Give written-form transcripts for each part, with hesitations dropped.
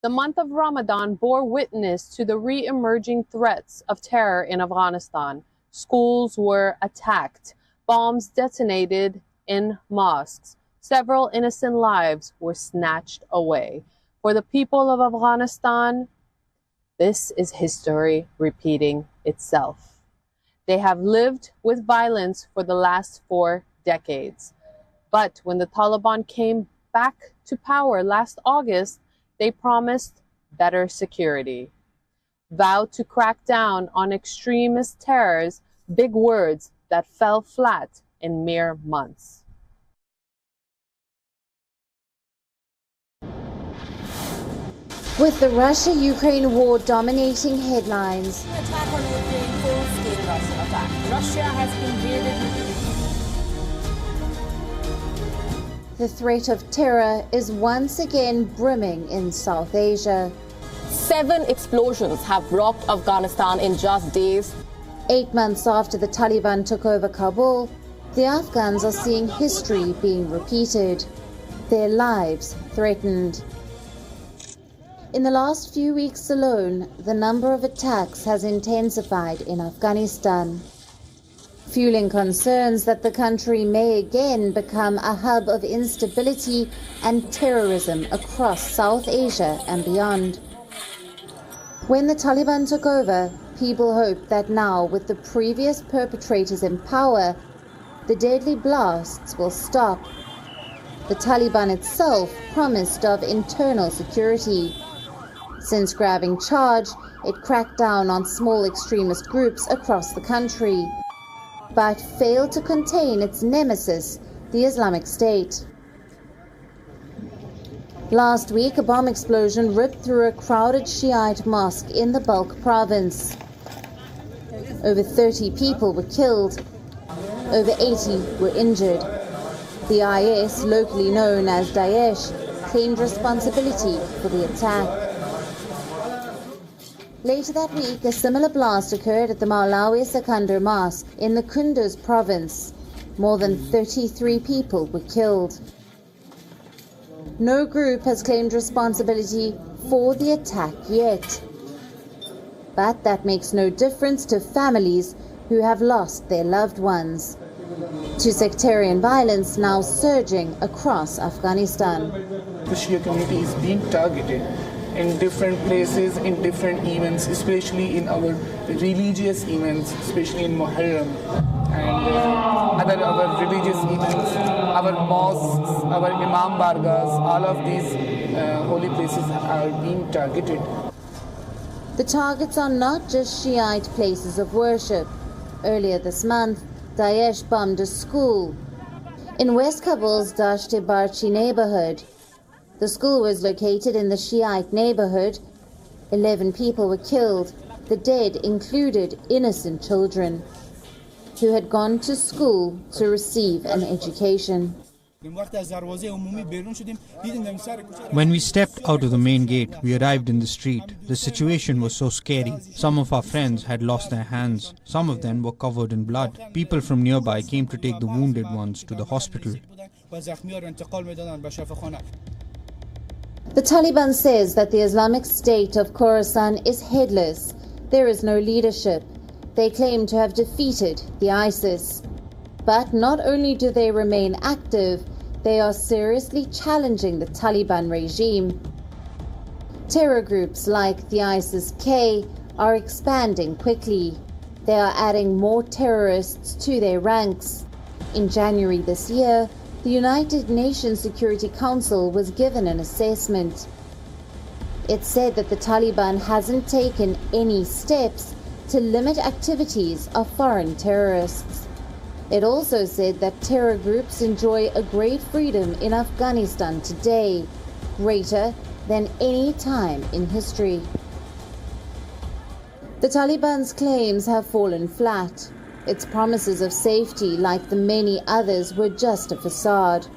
The month of Ramadan bore witness to the re-emerging threats of terror in Afghanistan. Schools were attacked, bombs detonated in mosques. Several innocent lives were snatched away. For the people of Afghanistan, this is history repeating itself. They have lived with violence for the last 4 decades. But when the Taliban came back to power last August, they promised better security, vowed to crack down on extremist terrors, big words that fell flat in mere months. With the Russia-Ukraine war dominating headlines, Attack on Ukraine, full-scale Russian attack. Russia has invaded. the threat of terror is once again brimming in South Asia. 7 explosions have rocked Afghanistan in just days. 8 months after the Taliban took over Kabul, the Afghans are seeing history being repeated, their lives threatened. In the last few weeks alone, the number of attacks has intensified in Afghanistan, fueling concerns that the country may again become a hub of instability and terrorism across South Asia and beyond. When the Taliban took over, people hoped that now, with the previous perpetrators in power, the deadly blasts will stop. The Taliban itself promised of internal security. Since grabbing charge, it cracked down on small extremist groups across the country, but failed to contain its nemesis, the Islamic State. Last week, a bomb explosion ripped through a crowded Shiite mosque in the Balkh province. Over 30 people were killed. Over 80 were injured. The IS, locally known as Daesh, claimed responsibility for the attack. Later that week, a similar blast occurred at the Maulawi Sekandar Mosque in the Kunduz province. More than 33 people were killed. No group has claimed responsibility for the attack yet. But that makes no difference to families who have lost their loved ones, to sectarian violence now surging across Afghanistan. The Shia community is being targeted in different places, in different events, especially in our religious events, especially in Muharram and other our religious events, our mosques, our Imam Bargas, all of these holy places are being targeted. The targets are not just Shiite places of worship. Earlier this month, Daesh bombed a school in West Kabul's Dasht-e-Barchi neighborhood. The school was located in the Shiite neighborhood. 11 people were killed. The dead included innocent children who had gone to school to receive an education. When we stepped out of the main gate, we arrived in the street. The situation was so scary. Some of our friends had lost their hands. Some of them were covered in blood. People from nearby came to take the wounded ones to the hospital. The Taliban says that the Islamic State of Khorasan is headless. There is no leadership. They claim to have defeated the ISIS. But not only do they remain active, they are seriously challenging the Taliban regime. Terror groups like the ISIS-K are expanding quickly. They are adding more terrorists to their ranks. In January this year, the United Nations Security Council was given an assessment. It said that the Taliban hasn't taken any steps to limit activities of foreign terrorists. It also said that terror groups enjoy a great freedom in Afghanistan today, greater than any time in history. The Taliban's claims have fallen flat. Its promises of safety, like the many others, were just a facade.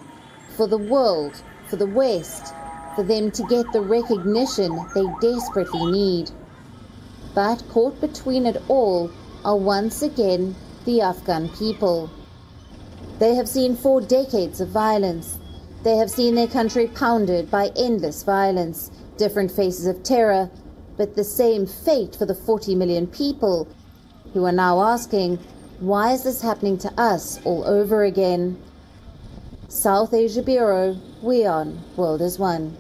For the world, for the West, for them to get the recognition they desperately need. But caught between it all are once again the Afghan people. They have seen 4 decades of violence. They have seen their country pounded by endless violence, Different faces of terror, but the same fate for the 40 million people who are now asking, why is this happening to us all over again? South Asia Bureau, WION World is One.